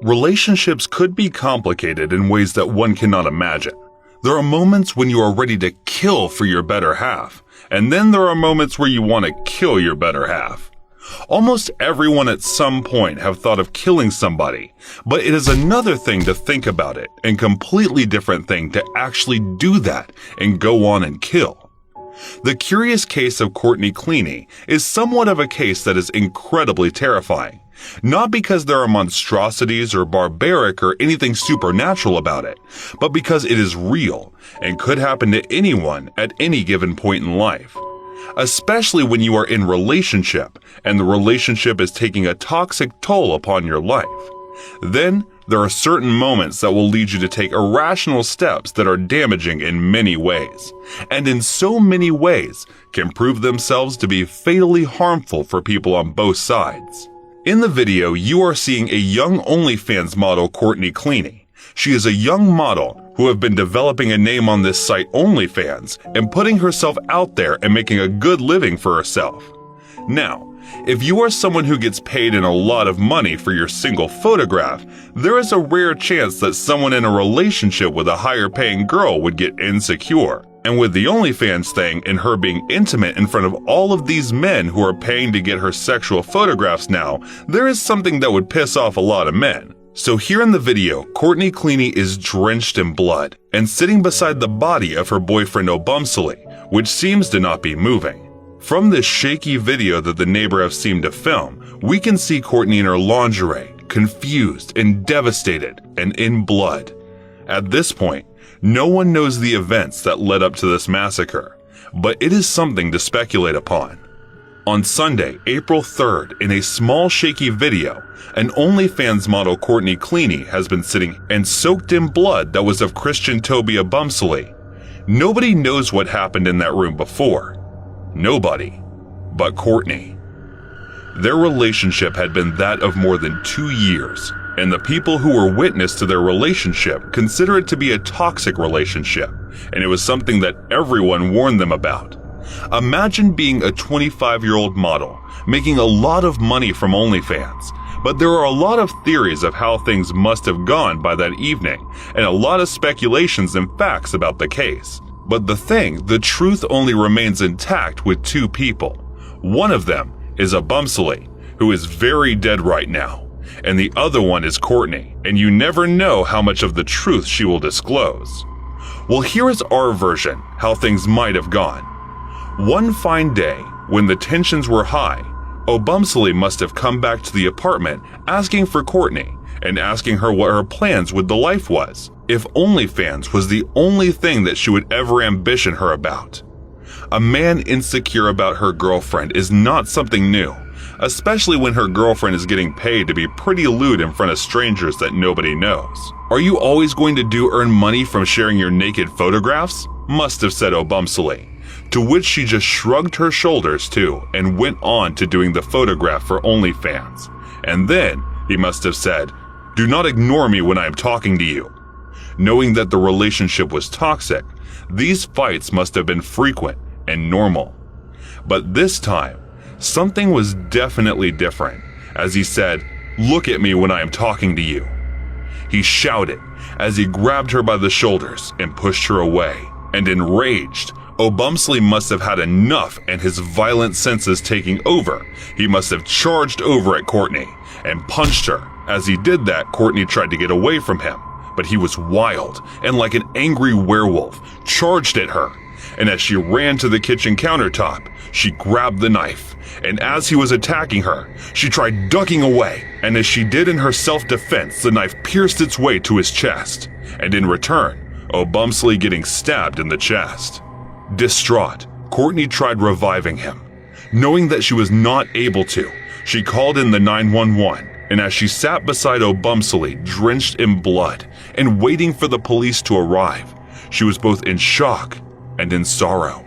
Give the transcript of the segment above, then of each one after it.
Relationships could be complicated in ways that one cannot imagine. There are moments when you are ready to kill for your better half, and then there are moments where you want to kill your better half. Almost everyone at some point have thought of killing somebody, but it is another thing to think about it and completely different thing to actually do that and go on and kill. The curious case of Courtney Clooney is somewhat of a case that is incredibly terrifying, not because there are monstrosities or barbaric or anything supernatural about it, but because it is real and could happen to anyone at any given point in life. Especially when you are in relationship and the relationship is taking a toxic toll upon your life. Then there are certain moments that will lead you to take irrational steps that are damaging in many ways, and in so many ways can prove themselves to be fatally harmful for people on both sides. In the video, you are seeing a young OnlyFans model, Courtney Clooney. She is a young model who have been developing a name on this site OnlyFans and putting herself out there and making a good living for herself. Now, if you are someone who gets paid in a lot of money for your single photograph, there is a rare chance that someone in a relationship with a higher paying girl would get insecure. And with the OnlyFans thing and her being intimate in front of all of these men who are paying to get her sexual photographs now, there is something that would piss off a lot of men. So here in the video, Courtney Clooney is drenched in blood and sitting beside the body of her boyfriend Obumsely, which seems to not be moving. From this shaky video that the neighbor have seemed to film, we can see Courtney in her lingerie, confused and devastated and in blood. At this point, no one knows the events that led up to this massacre, but it is something to speculate upon. On Sunday, April 3rd, in a small shaky video, an OnlyFans model Courtney Clooney has been sitting and soaked in blood that was of Christian Toby Obumsely. Nobody knows what happened in that room before. Nobody but Courtney. Their relationship had been that of more than 2 years, and the people who were witness to their relationship consider it to be a toxic relationship, and it was something that everyone warned them about. Imagine being a 25-year-old model, making a lot of money from OnlyFans, but there are a lot of theories of how things must have gone by that evening, and a lot of speculations and facts about the case. But the truth only remains intact with 2 people. One of them is Obumsely, who is very dead right now, and the other one is Courtney, and you never know how much of the truth she will disclose. Well, here is our version, how things might have gone. One fine day, when the tensions were high, Obumsely must have come back to the apartment asking for Courtney and asking her what her plans with the life was, if OnlyFans was the only thing that she would ever ambition her about. A man insecure about her girlfriend is not something new, especially when her girlfriend is getting paid to be pretty lewd in front of strangers that nobody knows. Are you always going to earn money from sharing your naked photographs? Must have said Obumsely. To which she just shrugged her shoulders too and went on to doing the photograph for OnlyFans. And then he must have said, "Do not ignore me when I am talking to you." Knowing that the relationship was toxic, these fights must have been frequent and normal. But this time, something was definitely different, as he said, "Look at me when I am talking to you." He shouted as he grabbed her by the shoulders and pushed her away. And enraged, Obumsely must have had enough and his violent senses taking over. He must have charged over at Courtney and punched her. As he did that, Courtney tried to get away from him, but he was wild and like an angry werewolf, charged at her. And as she ran to the kitchen countertop, she grabbed the knife. And as he was attacking her, she tried ducking away. And as she did in her self-defense, the knife pierced its way to his chest. And in return, Obumsely getting stabbed in the chest. Distraught, Courtney tried reviving him. Knowing that she was not able to, she called in the 911, and as she sat beside Obumsely, drenched in blood, and waiting for the police to arrive, she was both in shock and in sorrow.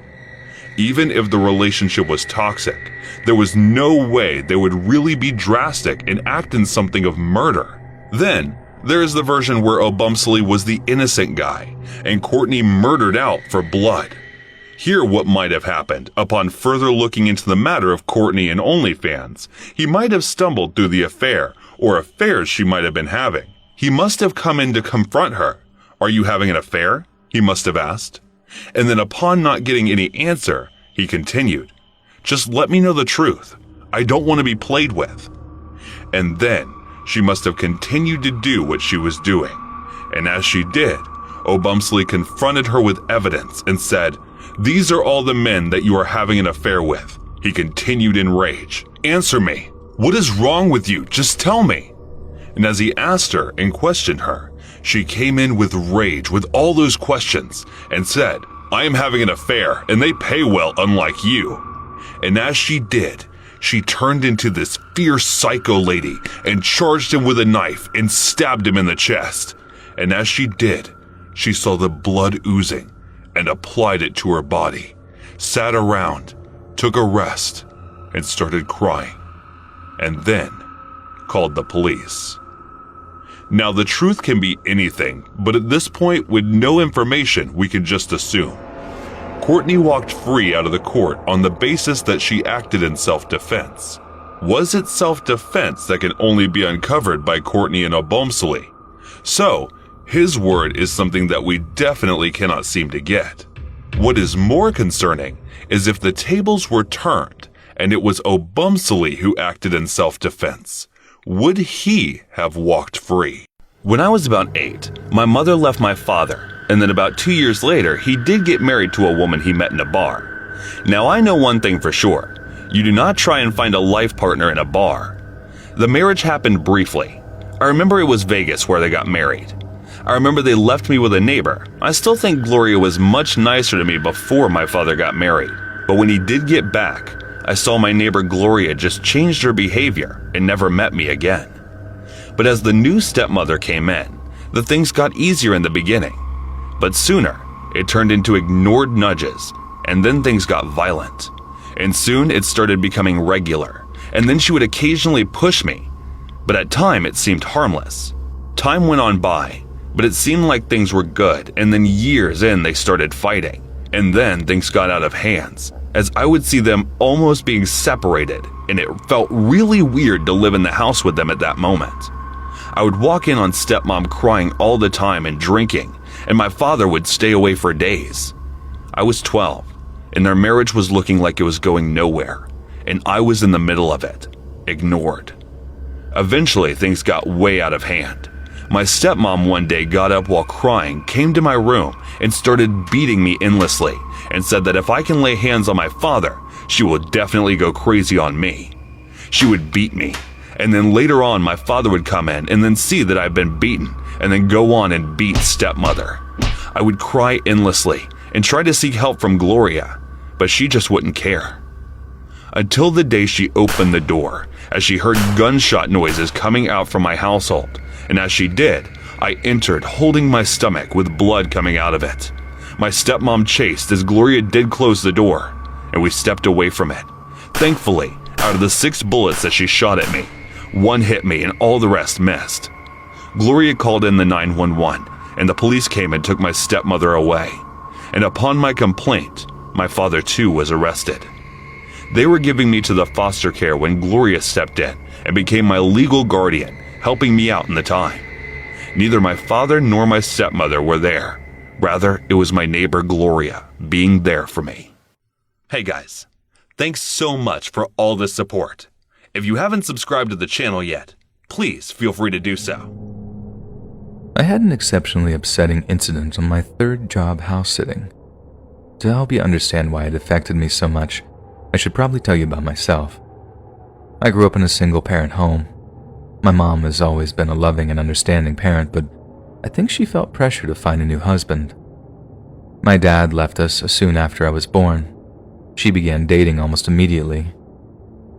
Even if the relationship was toxic, there was no way they would really be drastic and act in something of murder. Then, there is the version where Obumsely was the innocent guy, and Courtney murdered out for blood. Hear what might have happened. Upon further looking into the matter of Courtney and OnlyFans, he might have stumbled through the affair, or affairs she might have been having. He must have come in to confront her. "Are you having an affair?" he must have asked. And then upon not getting any answer, he continued, "Just let me know the truth. I don't want to be played with." And then she must have continued to do what she was doing. And as she did, Obumsley confronted her with evidence and said, "These are all the men that you are having an affair with." He continued in rage, "Answer me. What is wrong with you? Just tell me." And as he asked her and questioned her, she came in with rage with all those questions and said, "I am having an affair and they pay well, unlike you." And as she did, she turned into this fierce psycho lady and charged him with a knife and stabbed him in the chest. And as she did, she saw the blood oozing and applied it to her body, sat around, took a rest, and started crying, and then called the police. Now, the truth can be anything, but at this point, with no information, we can just assume. Courtney walked free out of the court on the basis that she acted in self-defense. Was it self-defense that can only be uncovered by Courtney and Obumsley? So, his word is something that we definitely cannot seem to get. What is more concerning is if the tables were turned and it was Obumsley who acted in self-defense, would he have walked free? When I was about 8, my mother left my father, and then about 2 years later, he did get married to a woman he met in a bar. Now, I know one thing for sure. You do not try and find a life partner in a bar. The marriage happened briefly. I remember it was Vegas where they got married. I remember they left me with a neighbor. I still think Gloria was much nicer to me before my father got married. But when he did get back, I saw my neighbor Gloria just changed her behavior and never met me again. But as the new stepmother came in, the things got easier in the beginning. But sooner, it turned into ignored nudges, and then things got violent. And soon it started becoming regular, and then she would occasionally push me. But at times it seemed harmless. Time went on by, but it seemed like things were good, and then years in they started fighting. And then things got out of hands, as I would see them almost being separated, and it felt really weird to live in the house with them at that moment. I would walk in on stepmom crying all the time and drinking, and my father would stay away for days. I was 12, and their marriage was looking like it was going nowhere, and I was in the middle of it, ignored. Eventually, things got way out of hand. My stepmom one day got up while crying, came to my room, and started beating me endlessly, and said that if I can lay hands on my father, she will definitely go crazy on me. She would beat me, and then later on my father would come in and then see that I'd been beaten, and then go on and beat stepmother. I would cry endlessly and try to seek help from Gloria, but she just wouldn't care. Until the day she opened the door, as she heard gunshot noises coming out from my household, and as she did, I entered holding my stomach with blood coming out of it. My stepmom chased as Gloria did close the door, and we stepped away from it. Thankfully, out of the 6 bullets that she shot at me, 1 hit me and all the rest missed. Gloria called in the 911, and the police came and took my stepmother away. And upon my complaint, my father too was arrested. They were giving me to the foster care when Gloria stepped in and became my legal guardian, helping me out in the time. Neither my father nor my stepmother were there. Rather, it was my neighbor Gloria being there for me. Hey guys, thanks so much for all the support. If you haven't subscribed to the channel yet, please feel free to do so. I had an exceptionally upsetting incident on my 3rd job house sitting. To help you understand why it affected me so much, I should probably tell you about myself. I grew up in a single-parent home. My mom has always been a loving and understanding parent, but I think she felt pressure to find a new husband. My dad left us soon after I was born. She began dating almost immediately.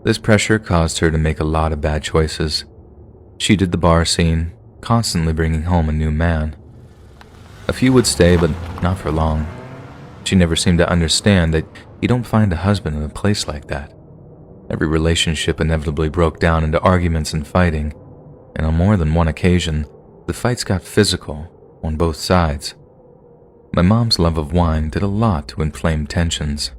This pressure caused her to make a lot of bad choices. She did the bar scene, constantly bringing home a new man. A few would stay, but not for long. She never seemed to understand that you don't find a husband in a place like that. Every relationship inevitably broke down into arguments and fighting, and on more than one occasion, the fights got physical on both sides. My mom's love of wine did a lot to inflame tensions.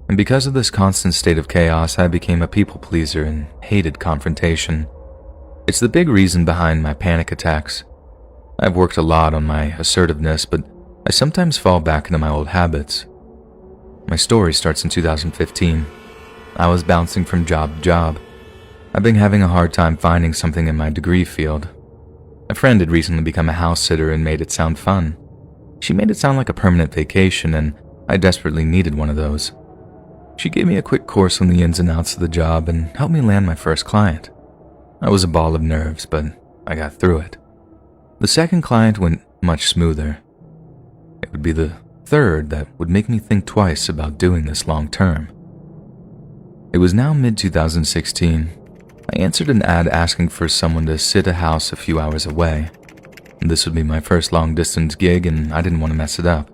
And because of this constant state of chaos, I became a people pleaser and hated confrontation. It's the big reason behind my panic attacks. I've worked a lot on my assertiveness, but I sometimes fall back into my old habits. My story starts in 2015. I was bouncing from job to job. I've been having a hard time finding something in my degree field. A friend had recently become a house sitter and made it sound fun. She made it sound like a permanent vacation, and I desperately needed one of those. She gave me a quick course on the ins and outs of the job and helped me land my first client. I was a ball of nerves, but I got through it. The second client went much smoother. It would be the third that would make me think twice about doing this long term. It was now mid-2016. I answered an ad asking for someone to sit a house a few hours away. This would be my first long-distance gig, and I didn't want to mess it up.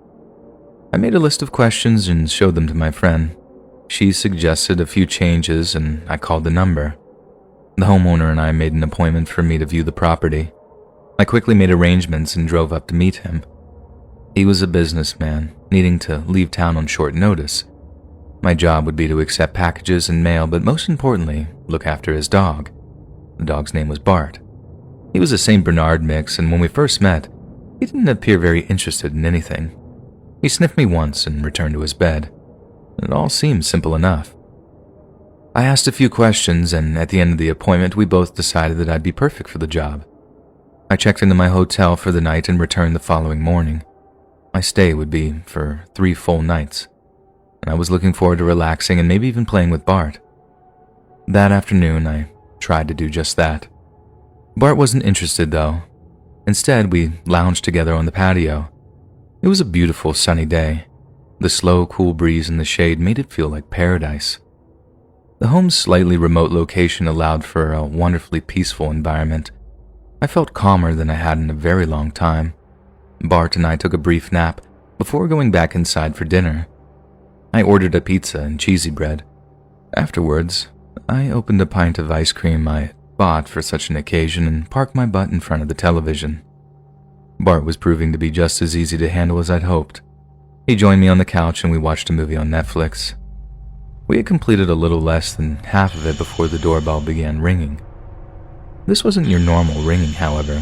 I made a list of questions and showed them to my friend. She suggested a few changes, and I called the number. The homeowner and I made an appointment for me to view the property. I quickly made arrangements and drove up to meet him. He was a businessman, needing to leave town on short notice. My job would be to accept packages and mail, but most importantly, look after his dog. The dog's name was Bart. He was a St. Bernard mix, and when we first met, he didn't appear very interested in anything. He sniffed me once and returned to his bed. It all seemed simple enough. I asked a few questions, and at the end of the appointment, we both decided that I'd be perfect for the job. I checked into my hotel for the night and returned the following morning. My stay would be for 3 full nights, and I was looking forward to relaxing and maybe even playing with Bart. That afternoon, I tried to do just that. Bart wasn't interested, though. Instead, we lounged together on the patio. It was a beautiful sunny day. The slow, cool breeze in the shade made it feel like paradise. The home's slightly remote location allowed for a wonderfully peaceful environment. I felt calmer than I had in a very long time. Bart and I took a brief nap before going back inside for dinner. I ordered a pizza and cheesy bread. Afterwards, I opened a pint of ice cream I bought for such an occasion and parked my butt in front of the television. Bart was proving to be just as easy to handle as I'd hoped. He joined me on the couch and we watched a movie on Netflix. We had completed a little less than half of it before the doorbell began ringing. This wasn't your normal ringing, however.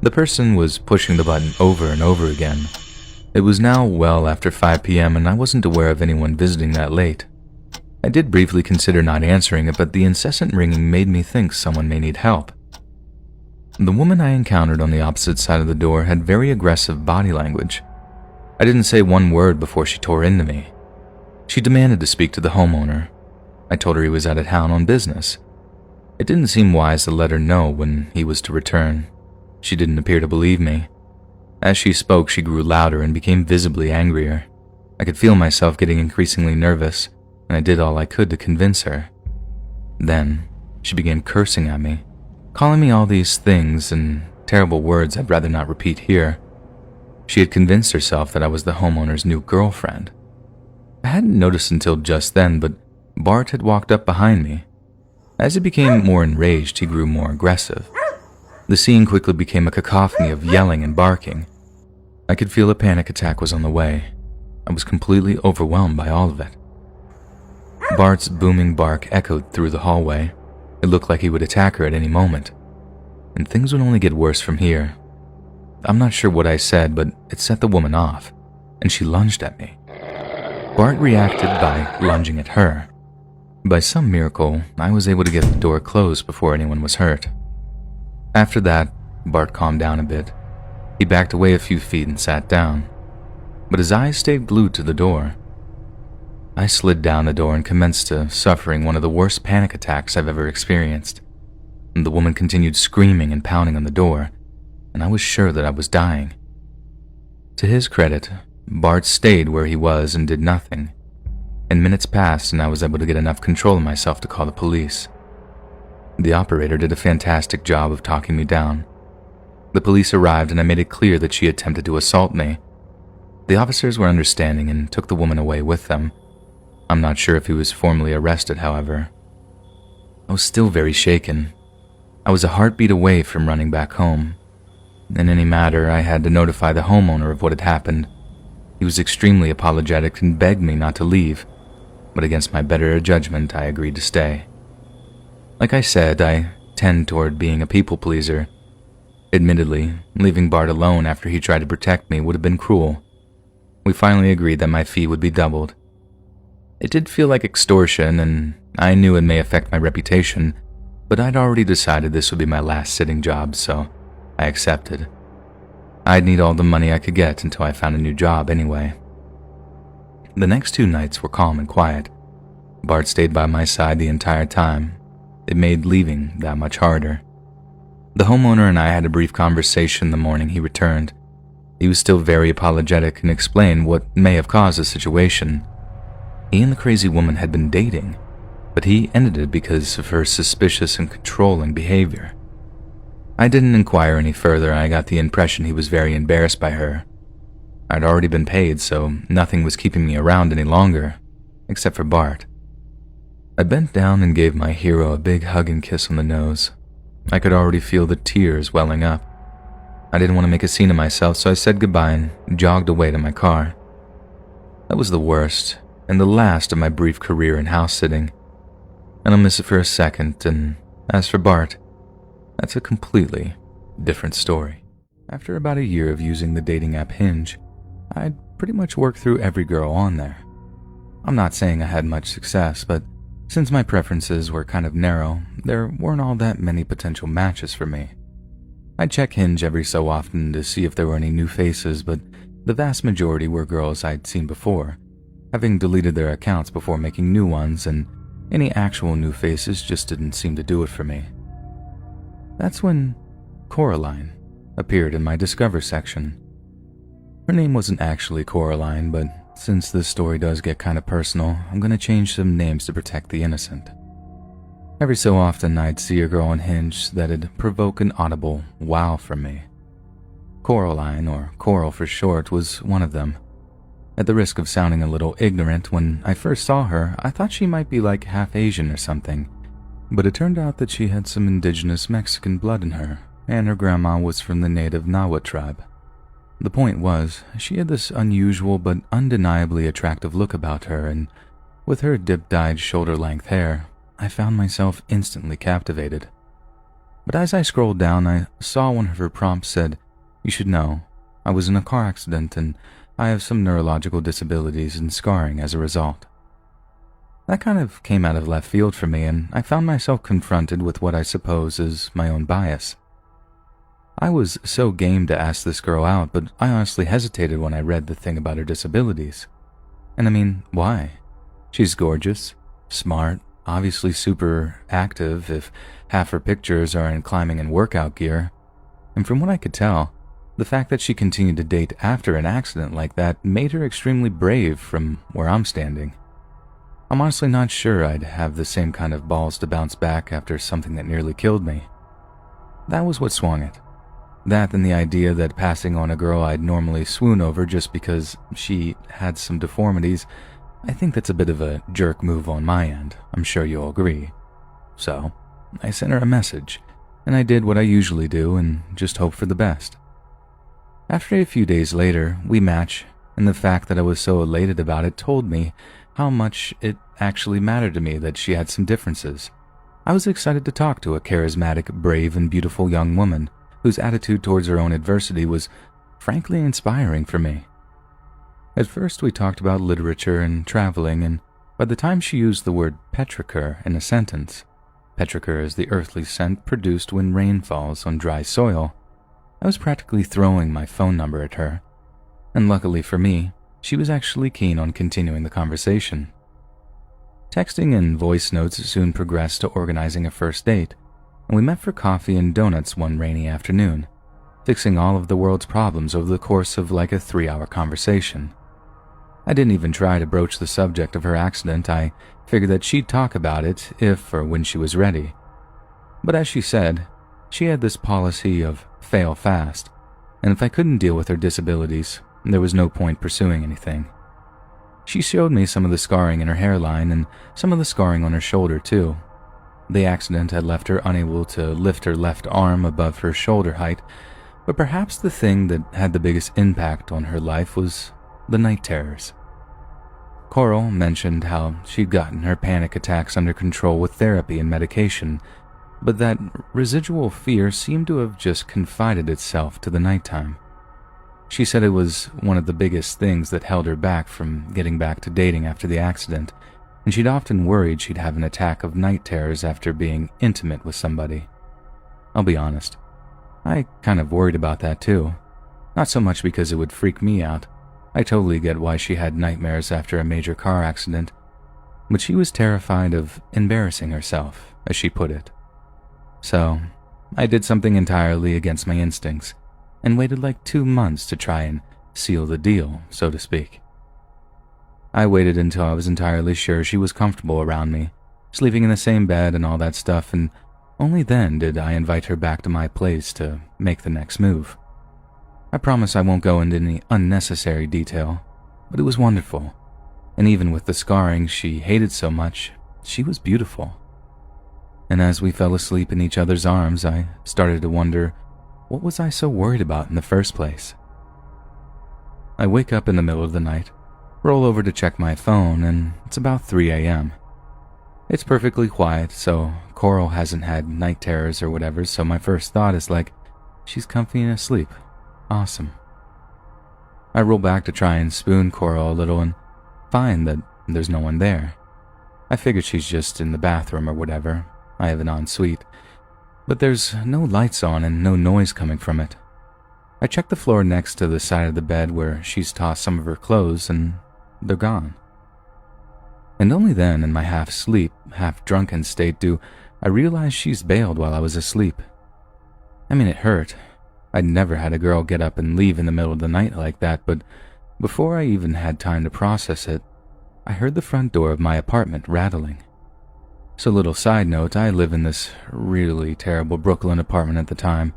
The person was pushing the button over and over again. It was now well after 5 p.m. and I wasn't aware of anyone visiting that late. I did briefly consider not answering it, but the incessant ringing made me think someone may need help. The woman I encountered on the opposite side of the door had very aggressive body language. I didn't say one word before she tore into me. She demanded to speak to the homeowner. I told her he was out of town on business. It didn't seem wise to let her know when he was to return. She didn't appear to believe me. As she spoke, she grew louder and became visibly angrier. I could feel myself getting increasingly nervous, and I did all I could to convince her. Then, she began cursing at me, calling me all these things and terrible words I'd rather not repeat here. She had convinced herself that I was the homeowner's new girlfriend. I hadn't noticed until just then, but Bart had walked up behind me. As he became more enraged, he grew more aggressive. The scene quickly became a cacophony of yelling and barking. I could feel a panic attack was on the way. I was completely overwhelmed by all of it. Bart's booming bark echoed through the hallway. It looked like he would attack her at any moment. And things would only get worse from here. I'm not sure what I said, but it set the woman off, and she lunged at me. Bart reacted by lunging at her. By some miracle, I was able to get the door closed before anyone was hurt. After that, Bart calmed down a bit. He backed away a few feet and sat down, but his eyes stayed glued to the door. I slid down the door and commenced to suffering one of the worst panic attacks I've ever experienced. The woman continued screaming and pounding on the door, and I was sure that I was dying. To his credit, Bart stayed where he was and did nothing. And minutes passed and I was able to get enough control of myself to call the police. The operator did a fantastic job of talking me down. The police arrived and I made it clear that she attempted to assault me. The officers were understanding and took the woman away with them. I'm not sure if he was formally arrested, however. I was still very shaken. I was a heartbeat away from running back home. In any matter, I had to notify the homeowner of what had happened. He was extremely apologetic and begged me not to leave, but against my better judgment, I agreed to stay. Like I said, I tend toward being a people pleaser. Admittedly, leaving Bart alone after he tried to protect me would have been cruel. We finally agreed that my fee would be doubled. It did feel like extortion, and I knew it may affect my reputation, but I'd already decided this would be my last sitting job, so I accepted. I'd need all the money I could get until I found a new job anyway. The next 2 nights were calm and quiet. Bart stayed by my side the entire time. It made leaving that much harder. The homeowner and I had a brief conversation the morning he returned. He was still very apologetic and explained what may have caused the situation. He and the crazy woman had been dating, but he ended it because of her suspicious and controlling behavior. I didn't inquire any further. I got the impression he was very embarrassed by her. I'd already been paid, so nothing was keeping me around any longer, except for Bart. I bent down and gave my hero a big hug and kiss on the nose. I could already feel the tears welling up. I didn't want to make a scene of myself, so I said goodbye and jogged away to my car. That was the worst and the last of my brief career in house sitting, and I'll miss it for a second, and as for Bart, that's a completely different story. After about a year of using the dating app Hinge, I'd pretty much worked through every girl on there. I'm not saying I had much success, but since my preferences were kind of narrow, there weren't all that many potential matches for me. I'd check Hinge every so often to see if there were any new faces, but the vast majority were girls I'd seen before, having deleted their accounts before making new ones, and any actual new faces just didn't seem to do it for me. That's when Coraline appeared in my Discover section. Her name wasn't actually Coraline, but since this story does get kind of personal, I'm going to change some names to protect the innocent. Every so often I'd see a girl on Hinge that'd provoke an audible wow from me. Coraline, or Coral for short, was one of them. At the risk of sounding a little ignorant, when I first saw her, I thought she might be like half Asian or something, but it turned out that she had some indigenous Mexican blood in her, and her grandma was from the native Nawa tribe. The point was, she had this unusual but undeniably attractive look about her, and with her dip-dyed shoulder-length hair, I found myself instantly captivated. But as I scrolled down, I saw one of her prompts said, "You should know, I was in a car accident and I have some neurological disabilities and scarring as a result." That kind of came out of left field for me, and I found myself confronted with what I suppose is my own bias. I was so game to ask this girl out, but I honestly hesitated when I read the thing about her disabilities. And I mean, why? She's gorgeous, smart, obviously super active if half her pictures are in climbing and workout gear. And from what I could tell, the fact that she continued to date after an accident like that made her extremely brave from where I'm standing. I'm honestly not sure I'd have the same kind of balls to bounce back after something that nearly killed me. That was what swung it. That and the idea that passing on a girl I'd normally swoon over just because she had some deformities, I think that's a bit of a jerk move on my end, I'm sure you'll agree. So, I sent her a message, and I did what I usually do and just hope for the best. After a few days later, we match, and the fact that I was so elated about it told me how much it actually mattered to me that she had some differences. I was excited to talk to a charismatic, brave, and beautiful young woman whose attitude towards her own adversity was frankly inspiring for me. At first we talked about literature and traveling, and by the time she used the word petrichor in a sentence, petrichor is the earthly scent produced when rain falls on dry soil, I was practically throwing my phone number at her, and luckily for me, she was actually keen on continuing the conversation. Texting and voice notes soon progressed to organizing a first date, and we met for coffee and donuts one rainy afternoon, fixing all of the world's problems over the course of like a 3-hour conversation. I didn't even try to broach the subject of her accident. I figured that she'd talk about it if or when she was ready. But as she said, she had this policy of fail fast, and if I couldn't deal with her disabilities, there was no point pursuing anything. She showed me some of the scarring in her hairline and some of the scarring on her shoulder too. The accident had left her unable to lift her left arm above her shoulder height, but perhaps the thing that had the biggest impact on her life was the night terrors. Coral mentioned how she'd gotten her panic attacks under control with therapy and medication, but that residual fear seemed to have just confided itself to the nighttime. She said it was one of the biggest things that held her back from getting back to dating after the accident, and she'd often worried she'd have an attack of night terrors after being intimate with somebody. I'll be honest, I kind of worried about that too. Not so much because it would freak me out. I totally get why she had nightmares after a major car accident, but she was terrified of embarrassing herself, as she put it. So, I did something entirely against my instincts, and waited like 2 months to try and seal the deal, so to speak. I waited until I was entirely sure she was comfortable around me, sleeping in the same bed and all that stuff, and only then did I invite her back to my place to make the next move. I promise I won't go into any unnecessary detail, but it was wonderful, and even with the scarring she hated so much, she was beautiful. And as we fell asleep in each other's arms, I started to wonder, what was I so worried about in the first place? I wake up in the middle of the night, roll over to check my phone, and it's about 3 a.m. It's perfectly quiet, so Coral hasn't had night terrors or whatever, so my first thought is like, she's comfy and asleep. Awesome. I roll back to try and spoon Coral a little and find that there's no one there. I figured she's just in the bathroom or whatever. I have an ensuite. But there's no lights on and no noise coming from it. I check the floor next to the side of the bed where she's tossed some of her clothes and they're gone. And only then, in my half-sleep, half-drunken state, do I realize she's bailed while I was asleep. I mean, it hurt. I'd never had a girl get up and leave in the middle of the night like that, but before I even had time to process it, I heard the front door of my apartment rattling. So little side note, I live in this really terrible Brooklyn apartment at the time,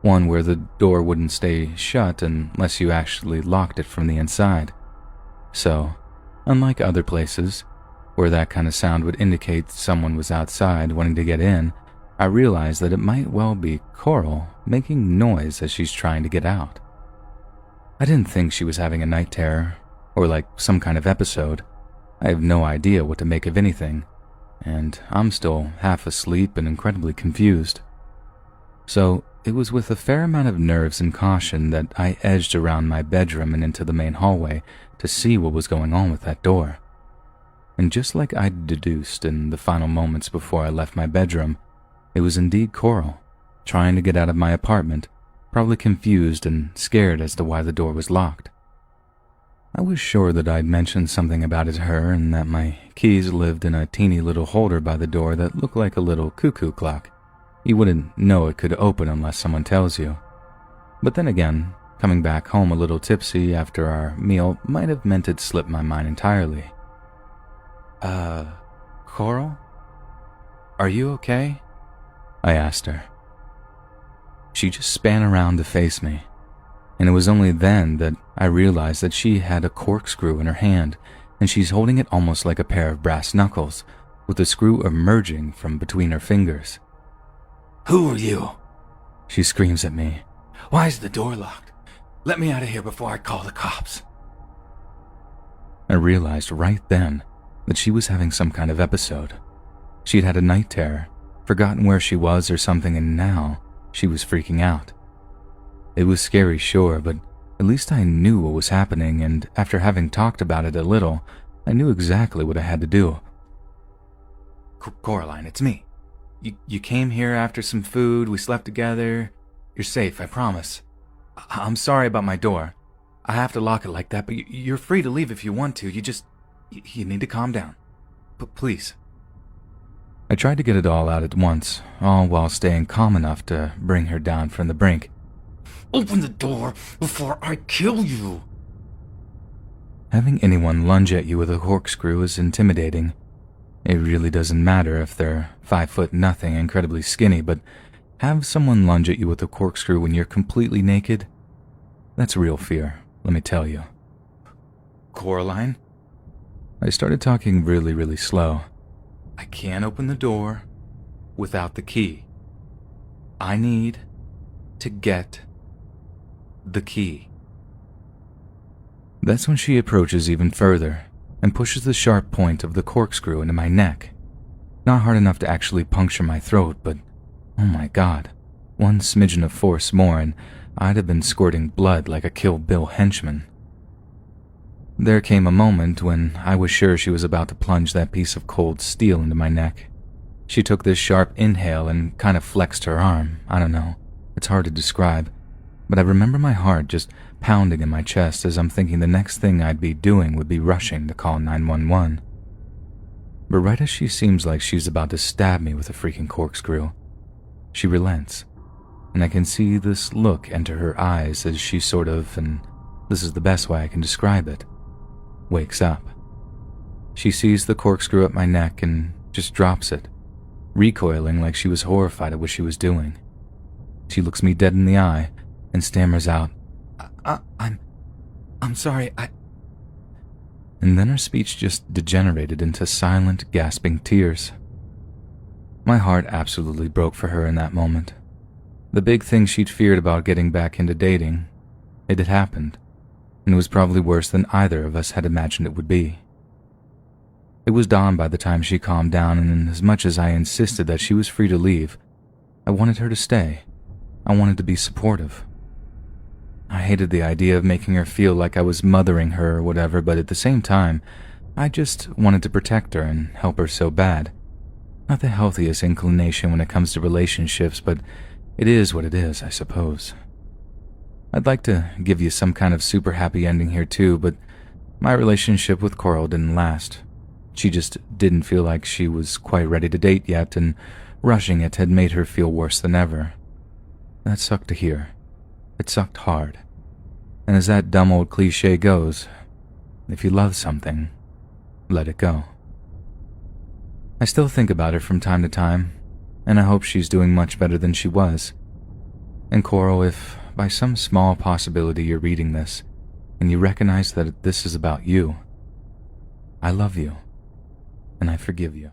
one where the door wouldn't stay shut unless you actually locked it from the inside. So, unlike other places, where that kind of sound would indicate someone was outside wanting to get in, I realized that it might well be Coral making noise as she's trying to get out. I didn't think she was having a night terror, or like some kind of episode. I have no idea what to make of anything, and I'm still half asleep and incredibly confused. So it was with a fair amount of nerves and caution that I edged around my bedroom and into the main hallway to see what was going on with that door. And just like I'd deduced in the final moments before I left my bedroom, it was indeed Coral, trying to get out of my apartment, probably confused and scared as to why the door was locked. I was sure that I'd mentioned something about it to her and that my keys lived in a teeny little holder by the door that looked like a little cuckoo clock. You wouldn't know it could open unless someone tells you. But then again, coming back home a little tipsy after our meal might have meant it slipped my mind entirely. Coral? Are you okay? I asked her. She just span around to face me, and it was only then that I realized that she had a corkscrew in her hand, and she's holding it almost like a pair of brass knuckles, with the screw emerging from between her fingers. Who are you? She screams at me. Why is the door locked? Let me out of here before I call the cops. I realized right then that she was having some kind of episode. She'd had a night terror, forgotten where she was or something, and now she was freaking out. It was scary, sure, but at least I knew what was happening, and after having talked about it a little, I knew exactly what I had to do. Coraline, it's me. You came here after some food, we slept together. You're safe, I promise. I'm sorry about my door. I have to lock it like that, but you're free to leave if you want to. You need to calm down. But please. I tried to get it all out at once, all while staying calm enough to bring her down from the brink. Open the door before I kill you. Having anyone lunge at you with a corkscrew is intimidating. It really doesn't matter if they're 5'0" incredibly skinny, but have someone lunge at you with a corkscrew when you're completely naked? That's real fear, let me tell you. Coraline? I started talking really slow. I can't open the door without the key. I need to get the key. That's when she approaches even further and pushes the sharp point of the corkscrew into my neck. Not hard enough to actually puncture my throat, but Oh my God. One smidgen of force more and I'd have been squirting blood like a Kill Bill henchman. There came a moment when I was sure she was about to plunge that piece of cold steel into my neck. She took this sharp inhale and kind of flexed her arm. I don't know. It's hard to describe. But I remember my heart just pounding in my chest as I'm thinking the next thing I'd be doing would be rushing to call 911. But right as she seems like she's about to stab me with a freaking corkscrew, she relents. And I can see this look enter her eyes as she sort of, and this is the best way I can describe it, wakes up. She sees the corkscrew at my neck and just drops it, recoiling like she was horrified at what she was doing. She looks me dead in the eye and stammers out, I'm sorry, And then her speech just degenerated into silent, gasping tears. My heart absolutely broke for her in that moment. The big thing she'd feared about getting back into dating, it had happened, and it was probably worse than either of us had imagined it would be. It was dawn by the time she calmed down, and as much as I insisted that she was free to leave, I wanted her to stay. I wanted to be supportive. I hated the idea of making her feel like I was mothering her or whatever, but at the same time, I just wanted to protect her and help her so bad. Not the healthiest inclination when it comes to relationships, but it is what it is, I suppose. I'd like to give you some kind of super happy ending here too, but my relationship with Coral didn't last. She just didn't feel like she was quite ready to date yet, and rushing it had made her feel worse than ever. That sucked to hear. It sucked hard. And as that dumb old cliche goes, if you love something, let it go. I still think about her from time to time, and I hope she's doing much better than she was. And Coral, if by some small possibility you're reading this, and you recognize that this is about you, I love you, and I forgive you.